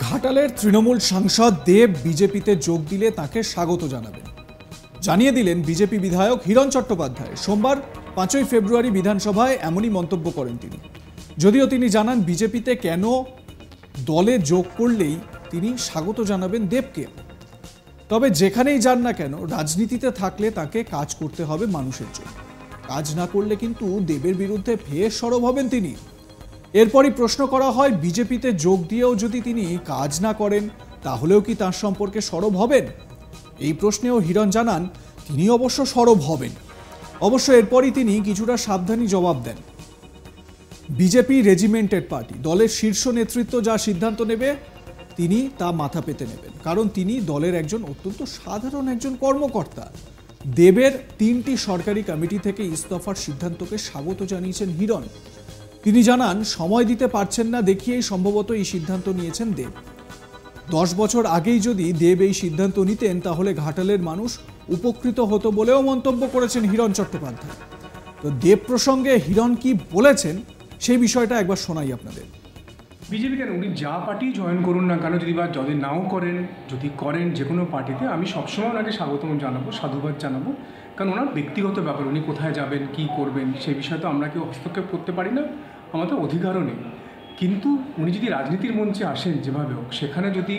ঘাটালের তৃণমূল সাংসদ দেব বিজেপিতে যোগ দিলে তাকে স্বাগত জানাবেন জানিয়ে দিলেন বিজেপি বিধায়ক হিরণ চট্টোপাধ্যায়। সোমবার 5ই ফেব্রুয়ারি বিধানসভায় এমনই মন্তব্য করেন তিনি। যদিও তিনি জানান বিজেপিতে কেন দলে যোগ করলেই তিনি স্বাগত জানাবেন দেবকে। তবে যেখানেই যান না কেন রাজনীতিতে থাকলে তাকে কাজ করতে হবে মানুষের জন্য। কাজ না করলে কিন্তু দেবের বিরুদ্ধে ফের সরব হবেন তিনি। এরপরই প্রশ্ন করা হয়, বিজেপিতে যোগ দিয়েও যদি তিনি কাজ না করেন তাহলেও কি তার সম্পর্কে সরব হবেন? এই প্রশ্নেও হিরণ জানান তিনি অবশ্য সরব হবেন। অবশ্য এরপরই তিনি কিছুটা সাবধানী জবাব দেন। বিজেপি রেজিমেন্টেড পার্টি, দলের শীর্ষ নেতৃত্ব যা সিদ্ধান্ত নেবে তিনি তা মাথা পেতে নেবেন, কারণ তিনি দলের একজন অত্যন্ত সাধারণ একজন কর্মকর্তা। দেবের 3টি সরকারি কমিটি থেকে ইস্তফার সিদ্ধান্তকে স্বাগত জানিয়েছেন হিরণ। তিনি জানান সময় দিতে পারছেন না দেখিয়েই সম্ভবত এই সিদ্ধান্ত নিয়েছেন দেব। 10 বছর আগেই যদি দেব এই সিদ্ধান্ত নিতেন তাহলে ঘাটালের মানুষ উপকৃত হতো বলেও মন্তব্য করেছেন হিরণ চট্টোপাধ্যায়। তো দেব প্রসঙ্গে হিরণ কি বলেছেন সেই বিষয়টা একবার শোনাই আপনাদের। বিজেপি কেন, উনি যা পার্টি জয়েন করুন না কেন, যদি নাও করেন, যদি করেন যে কোনো পার্টিতে, আমি সবসময় ওনাকে স্বাগতম জানাবো, সাধুবাদ জানাবো। কারণ ওনার ব্যক্তিগত ব্যাপার, উনি কোথায় যাবেন, কি করবেন সেই বিষয়ে তো আমরা কেউ হস্তক্ষেপ করতে পারি না, আমাদের অধিকারও নেই। কিন্তু উনি যদি রাজনীতির মঞ্চে আসেন যেভাবে হোক, সেখানে যদি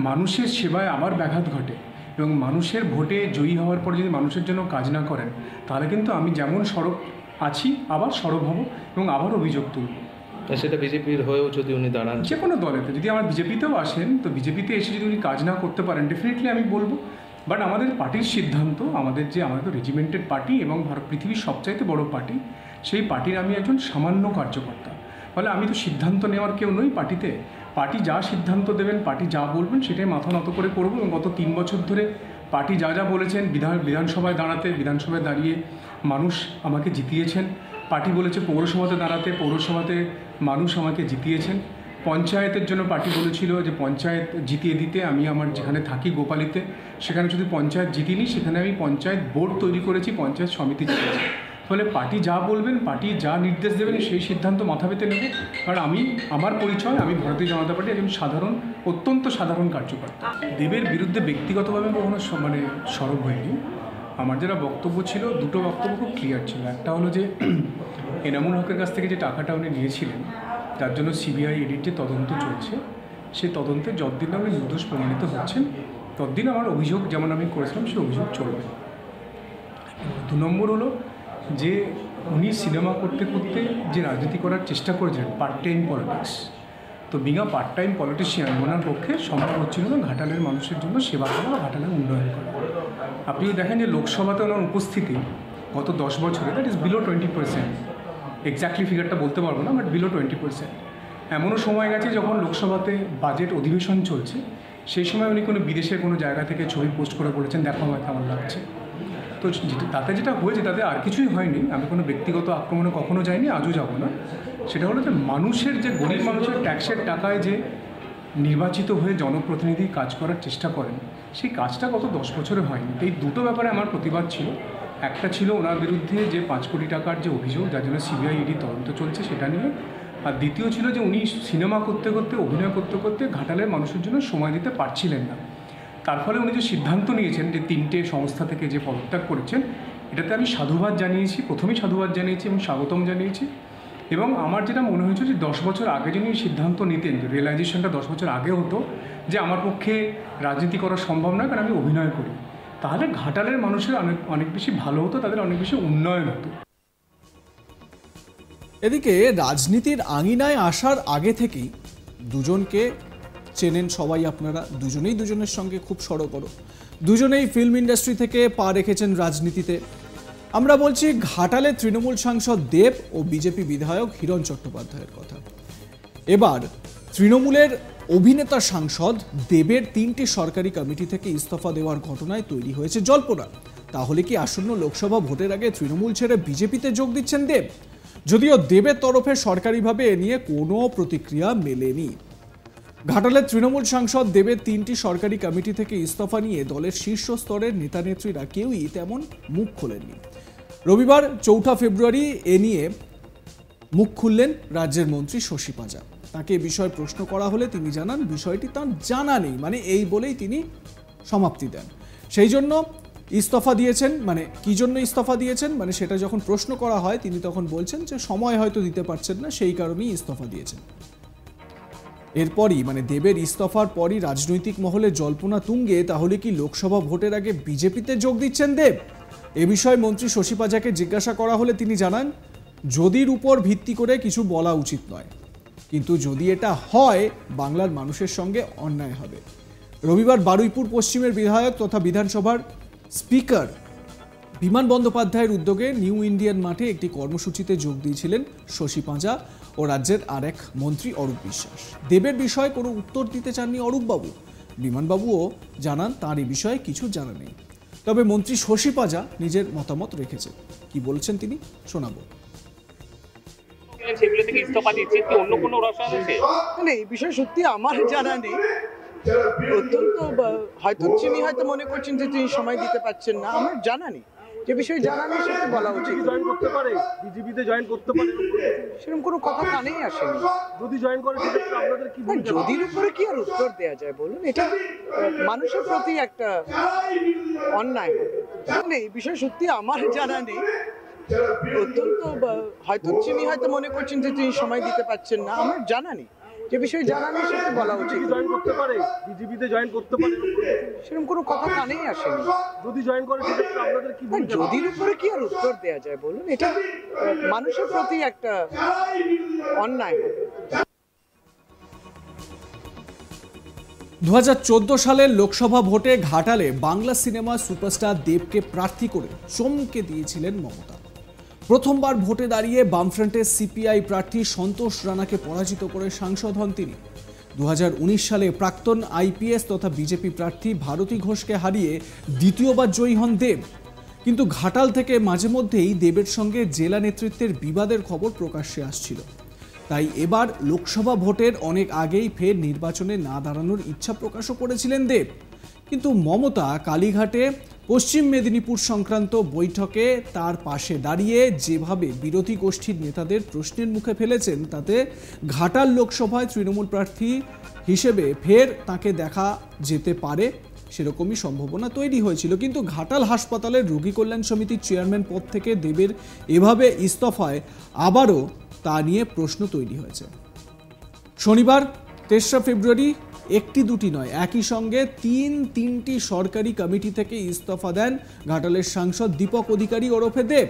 মানুষের সেবায় আবার ব্যাঘাত ঘটে এবং মানুষের ভোটে জয়ী হওয়ার পর যদি মানুষের জন্য কাজ না করেন, তাহলে কিন্তু আমি যেমন সরব আছি আবার সরব হব এবং আবার অভিযোগ তুলব। সেটা বিজেপির হয়েও যদি উনি দাঁড়ান, যে কোনো দলেতে, যদি আমার বিজেপিতেও আসেন তো বিজেপিতে এসে যদি উনি কাজ না করতে পারেন ডেফিনেটলি আমি বলবো। বাট আমাদের পার্টির সিদ্ধান্ত, আমাদের তো রেজিমেন্টেড পার্টি এবং পৃথিবীর সবচাইতে বড় পার্টি, সেই পার্টির আমি একজন সামান্য কার্যকর্তা। ফলে আমি তো সিদ্ধান্ত নেওয়ার কেউ নই পার্টিতে। পার্টি যা সিদ্ধান্ত দেবেন, পার্টি যা বলবেন সেটাই মাথা নত করে করবো। এবং গত 3 বছর ধরে পার্টি যা বলেছেন, বিধানসভায় দাঁড়িয়ে মানুষ আমাকে জিতিয়েছেন। পার্টি বলেছে পৌরসভাতে দাঁড়াতে, পৌরসভাতে মানুষ আমাকে জিতিয়েছেন। পঞ্চায়েতের জন্য পার্টি বলেছিল যে পঞ্চায়েত জিতিয়ে দিতে। আমি আমার যেখানে থাকি গোপালীতে, সেখানে যদি পঞ্চায়েত জিতিনি, সেখানে আমি পঞ্চায়েত বোর্ড তৈরি করেছি, পঞ্চায়েত সমিতি জিতেছি। ফলে পার্টি যা বলবেন, পার্টি যা নির্দেশ দেবেন সেই সিদ্ধান্ত মাথা পেতে নেব। কারণ আমার পরিচয়, আমি ভারতীয় জনতা পার্টি একজন অত্যন্ত সাধারণ কার্যকর্তা। দেবের বিরুদ্ধে ব্যক্তিগতভাবে কখনো সরব হয়নি। আমার যারা বক্তব্য ছিল, দুটো বক্তব্য খুব ক্লিয়ার ছিল। একটা হলো যে এনামুল হকের কাছ থেকে যে টাকাটা উনি নিয়েছিলেন, যার জন্য সিবিআই ইডির তদন্ত চলছে, সেই তদন্তে যতদিন উনি নির্দোষ প্রমাণিত হচ্ছেন ততদিন আমার অভিযোগ যেমন আমি করেছিলাম সেই অভিযোগ চলবে। 2 নম্বর হলো যে উনি সিনেমা করতে করতে যে রাজনীতি করার চেষ্টা করেছিলেন, পার্ট টাইম পলিটিক্স, তো বিনা পার্ট টাইম পলিটিশিয়ান ওনার পক্ষে সম্ভব হচ্ছিল না ঘাটালের মানুষের জন্য সেবা করা বা ঘাটালের উন্নয়ন করা। আপনিও দেখেন যে লোকসভাতে ওনার উপস্থিতি গত 10 বছরে দ্যাট ইজ বিলো 20%। এক্স্যাক্টলি ফিগারটা বলতে পারবো না, বাট বিলো 20%। এমনও সময় গেছে যখন লোকসভাতে বাজেট অধিবেশন চলছে, সেই সময় উনি কোনো বিদেশের কোনো জায়গা থেকে ছবি পোস্ট করে বলেছেন দেখো আমার কেমন লাগছে। তো তাতে যেটা হয়েছে, তাতে আর কিছুই হয়নি। আমি কোনো ব্যক্তিগত আক্রমণে কখনো যাইনি, আজও যাব না। সেটা হলো যে মানুষের, যে গরিব মানুষের ট্যাক্সের টাকায় যে নির্বাচিত হয়ে জনপ্রতিনিধি কাজ করার চেষ্টা করেন, সেই কাজটা গত 10 বছরে হয়নি। এই দুটো ব্যাপারে আমার প্রতিবাদ ছিল। একটা ছিল ওনার বিরুদ্ধে যে 5 কোটি টাকার যে অভিযোগ, যার জন্য সিবিআই ইডি তদন্ত চলছে, সেটা নিয়ে। আর দ্বিতীয় ছিল যে উনি সিনেমা করতে করতে, অভিনয় করতে করতে ঘাটালের মানুষের জন্য সময় দিতে পারছিলেন না। তার ফলে উনি যে সিদ্ধান্ত নিয়েছেন যে 3টে সংস্থা থেকে যে পদত্যাগ করেছেন, এটাতে আমি সাধুবাদ জানিয়েছি, প্রথমেই সাধুবাদ জানিয়েছি এবং স্বাগতম জানিয়েছি। এবং আমার যেটা মনে হয়েছে যে 10 বছর আগে যদি সিদ্ধান্ত নিতেন, রিয়েলাইজেশনটা 10 বছর আগে হতো যে আমার পক্ষে রাজনীতি করা সম্ভব নয় কারণ আমি অভিনয় করি, তাহলে ঘাটালের মানুষের অনেক বেশি ভালো হতো, তাদের অনেক বেশি উন্নয়ন হতো। এদিকে রাজনীতির আঙিনায় আসার আগে থেকেই দুজনকে চেনেন সবাই আপনারা, দুজনেই দুজনের সঙ্গে খুব সড়গড়, দুজনেই ফিল্ম ইন্ডাস্ট্রি থেকে পা রেখেছেন রাজনীতিতে। আমরা বলছি ঘাটালে তৃণমূল সাংসদ দেব ও বিজেপি বিধায়ক হিরণ চট্টোপাধ্যায়ের কথা। এবার তৃণমূলের অভিনেতা সাংসদ দেবের 3টি সরকারি কমিটি থেকে ইস্তফা দেওয়ার ঘটনায় তৈরি হয়েছে জল্পনা। তাহলে কি আসন্ন লোকসভা ভোটের আগে তৃণমূল ছেড়ে বিজেপিতে যোগ দিচ্ছেন দেব? যদিও দেবের তরফে সরকারিভাবে এ নিয়ে কোনো প্রতিক্রিয়া মেলেনি। ঘাটালের তৃণমূল সাংসদ দেবের 3টি সরকারি কমিটি থেকে ইস্তফা নিয়ে দলের শীর্ষ স্তরের নেতানেত্রীরা কেউই তেমন মুখ খোলেননি। রবিবার 4 ফেব্রুয়ারি এ নিয়ে মুখ খুললেন রাজ্যের মন্ত্রী শশী পাঁজা। তাকে এ বিষয়ে প্রশ্ন করা হলে তিনি জানান বিষয়টি তার জানা নেই, মানে এই বলেই তিনি সমাপ্তি দেন। সেই জন্য ইস্তফা দিয়েছেন, মানে কি জন্য ইস্তফা দিয়েছেন, মানে সেটা যখন প্রশ্ন করা হয় তিনি তখন বলছেন যে সময় হয়তো দিতে পারছেন না, সেই কারণেই ইস্তফা দিয়েছেন। এরপরই মানে দেবের ইস্তফার পরই রাজনৈতিক মহলে জল্পনা তুঙ্গে, তাহলে কি লোকসভা ভোটের আগে বিজেপিতে যোগ দিচ্ছেন দেব? এ বিষয়ে মন্ত্রী শশী পাজাকে জিজ্ঞাসা করা হলে তিনি জানান যদির উপর ভিত্তি করে কিছু বলা উচিত নয়, কিন্তু যদি এটা হয় বাংলার মানুষের সঙ্গে অন্যায় হবে। রবিবার বারুইপুর পশ্চিমের বিধায়ক তথা বিধানসভার স্পিকার বিমান বন্দ্যোপাধ্যায়ের উদ্যোগে নিউ ইন্ডিয়ান মাঠে একটি কর্মসূচিতে যোগ দিয়েছিলেন শশী পাঁজা ও রাজ্যের আরেক মন্ত্রী অরূপ বিশ্বাস। দেবের বিষয়ে কোনো উত্তর দিতে চাননি অরূপবাবু। বিমানবাবুও জানান তাঁর এই বিষয়ে কিছু জানা নেই। তবে মন্ত্রী শশী পাঁজা নিজের মতামত রেখেছেন। কি বলছেন তিনি শোনাবো। সেগুলো থেকে ইস্তফা দিচ্ছে, কি অন্য কোনো রসায়ন আছে? না, এই বিষয়ে সত্যি আমার জানা নেই। অত্যন্ত হয়তো তিনি হয়তো মনে করছেন যে তিনি সময় দিতে পারছেন না, আমার জানা নেই। যে বিষয়ে জানা নেই সেটা বলা উচিত। জয়েন করতে পারে, বিজেপিতে জয়েন করতে পারে, সেরকম কোনো কথা কানেই আসেনি। যদি জয়েন করে সেক্ষেত্রে আপনাদের কি ভূমিকা? যদির উপরে কি আর উত্তর দেওয়া যায় বলুন? এটা মানুষের প্রতি একটা অন্যায়। না, এই বিষয়ে সত্যি আমার জানা নেই। অত্যন্ত হয়তো তিনি হয়তো মনে করছেন যে তিনি সময় দিতে পারছেন না, আমার জানা নেই। যে বিষয়ে জানা নেই সেটা বলা উচিত। জয়েন করতে পারে, বিজেপিতে জয়েন করতে পারে, সেরকম কোনো কথা কানেই আসেনি। যদি জয়েন করে সেক্ষেত্রে আপনাদের কি ভূমিকা? যদির উপরে কি আর উত্তর দেওয়া যায় বলুন? এটা মানুষের প্রতি একটা অন্যায়। 2014 সালের লোকসভা ভোটে ঘাটালে বাংলা সিনেমার সুপারস্টার দেবকে প্রার্থী করে চমকে দিয়েছিলেন মমতা। প্রথমবার ভোটে দাঁড়িয়ে বামফ্রন্টের সিপিআই প্রার্থী সন্তোষ রানাকে পরাজিত করে সাংসদ হন তিনি। 2019 সালে প্রাক্তন আইপিএস তথা বিজেপি প্রার্থী ভারতী ঘোষকে হারিয়ে দ্বিতীয়বার জয়ী হন দেব। কিন্তু ঘাটাল থেকে মাঝে মধ্যেই দেবের সঙ্গে জেলা নেতৃত্বের বিবাদের খবর প্রকাশ্যে আসছিল। তাই এবার লোকসভা ভোটের অনেক আগেই ফের নির্বাচনে না দাঁড়ানোর ইচ্ছা প্রকাশও করেছিলেন দেব। কিন্তু মমতা কালীঘাটে পশ্চিম মেদিনীপুর সংক্রান্ত বৈঠকে তার পাশে দাঁড়িয়ে যেভাবে বিরোধী গোষ্ঠীর নেতাদের প্রশ্নের মুখে ফেলেছেন, তাতে ঘাটাল লোকসভায় তৃণমূল প্রার্থী হিসেবে ফের তাকে দেখা যেতে পারে সেরকমই সম্ভাবনা তৈরি হয়েছিল। কিন্তু ঘাটাল হাসপাতালের রোগী কল্যাণ সমিতির চেয়ারম্যান পদ থেকে দেবের এভাবে ইস্তফায় আবারও তা নিয়ে প্রশ্ন তৈরি হয়েছে। শনিবার 3রা ফেব্রুয়ারি একটি দুটি নয়, একই সঙ্গে তিনটি সরকারি কমিটি থেকে ইস্তফা দেন ঘাটালের সাংসদ দীপক অধিকারী ওরফে দেব।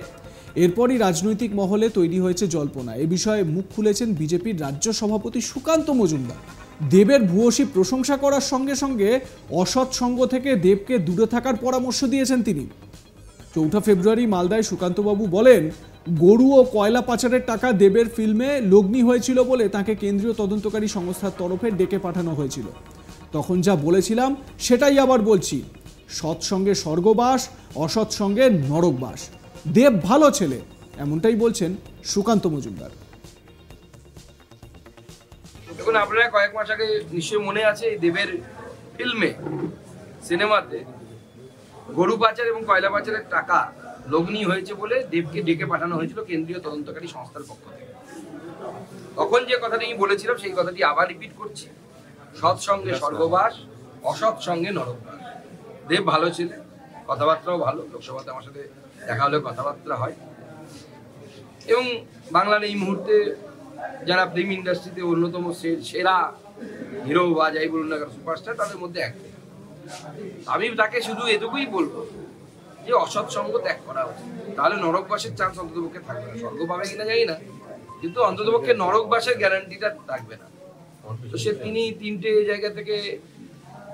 এরপরই রাজনৈতিক মহলে তৈরি হয়েছে জল্পনা। এ বিষয়ে মুখ খুলেছেন বিজেপির রাজ্য সভাপতি সুকান্ত মজুমদার। দেবের ভূয়সী প্রশংসা করার সঙ্গে সঙ্গে অসৎ সঙ্গ থেকে দেবকে দূরে থাকার পরামর্শ দিয়েছেন তিনি। 4 ফেব্রুয়ারি মালদায় সুকান্তবাবু বলেন, গরু ও কয়লা পাচারের টাকা দেবের ফিল্মে লগ্নি হয়েছিল বলে তাকে কেন্দ্রীয় তদন্তকারী সংস্থার তরফে ডেকে পাঠানো হয়েছিল। তখন যা বলেছিলাম সেটাই আবার বলছি, সৎসঙ্গে স্বর্গবাস, অসৎ সঙ্গে নরকবাস। দেব ভালো ছেলে, এমনটাই বলছেন সুকান্ত মজুমদার। দেখুন, আপনারা কয়েক মাস আগে নিশ্চয়ই মনে আছে এই দেবের ফিল্মে, সিনেমাতে গরু পাচার এবং কয়লা পাচারের টাকা লগ্নি হয়েছে বলে দেবকে ডেকে পাঠানো হয়েছিল কেন্দ্রীয় তদন্তকারী সংস্থার পক্ষ থেকে। তখন যে কথাটি আমি বলেছিলাম সেই কথাটি আবার রিপিট করছি, সৎসঙ্গে স্বর্গবাস, অসৎ সঙ্গে নরকবাস। দেব ভালো ছিল, কথাবার্তাও ভালো, লোকসভাতে আমার সাথে দেখা হলে কথাবার্তা হয়, এবং বাংলার এই মুহূর্তে যারা ফিল্ম ইন্ডাস্ট্রিতে অন্যতম সেরা হিরো বা যাই বলুন না কেন সুপারস্টার, তাদের মধ্যে একটাই। আমি তাকে শুধু এটুকুই বলবো যে অসৎ সঙ্গ ত্যাগ করা উচিত, তাহলে নরকবাসের চান্স অন্ততপক্ষে থাকবে না। স্বর্গ পাবে কিনা জানি না, কিন্তু অন্ততপক্ষে নরকবাসের গ্যারান্টিটা থাকবে না। তো তিনি 3টে জায়গা থেকে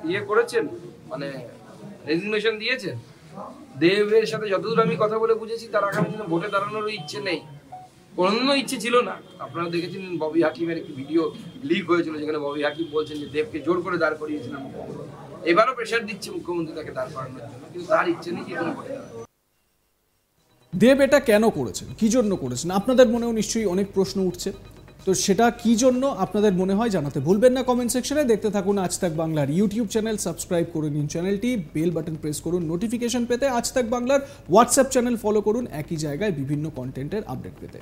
ইয়ে করেছেন, মানে রেজিগনেশন দিয়েছেন। দেবের সাথে যতদূর আমি কথা বলে বুঝেছি তার আগামী দিনে ভোটে দাঁড়ানোর ইচ্ছে নেই, কোনো ইচ্ছে ছিল না। আপনারা দেখেছেন ববি হাকিমের একটি ভিডিও লিক হয়েছিল, যেখানে ববি হাকিম বলছেন যে দেবকে জোর করে দাঁড় করিয়েছিলেন মুখ্যমন্ত্রী। এবারও প্রেশার দিচ্ছে মুখ্যমন্ত্রী তাকে দাঁড় করানোর জন্য, কিন্তু তার ইচ্ছে নেই যে ভোটে দাঁড়াবে। দেব এটা কেন করেছেন, কি জন্য করেছেন? আপনাদের মনেও নিশ্চয়ই অনেক প্রশ্ন উঠছে। তো সেটা কি জন্য আপনাদের মনে হয় জানাতে ভুলবেন না কমেন্ট সেকশনে। দেখতে থাকুন আজ তাক বাংলার ইউটিউব চ্যানেল, সাবস্ক্রাইব করে নিন চ্যানেলটি, বেল বাটন প্রেস করুন নোটিফিকেশন পেতে। আজ তাক বাংলার হোয়াটসঅ্যাপ চ্যানেল ফলো করুন একই জায়গায় বিভিন্ন কন্টেন্টের আপডেট পেতে।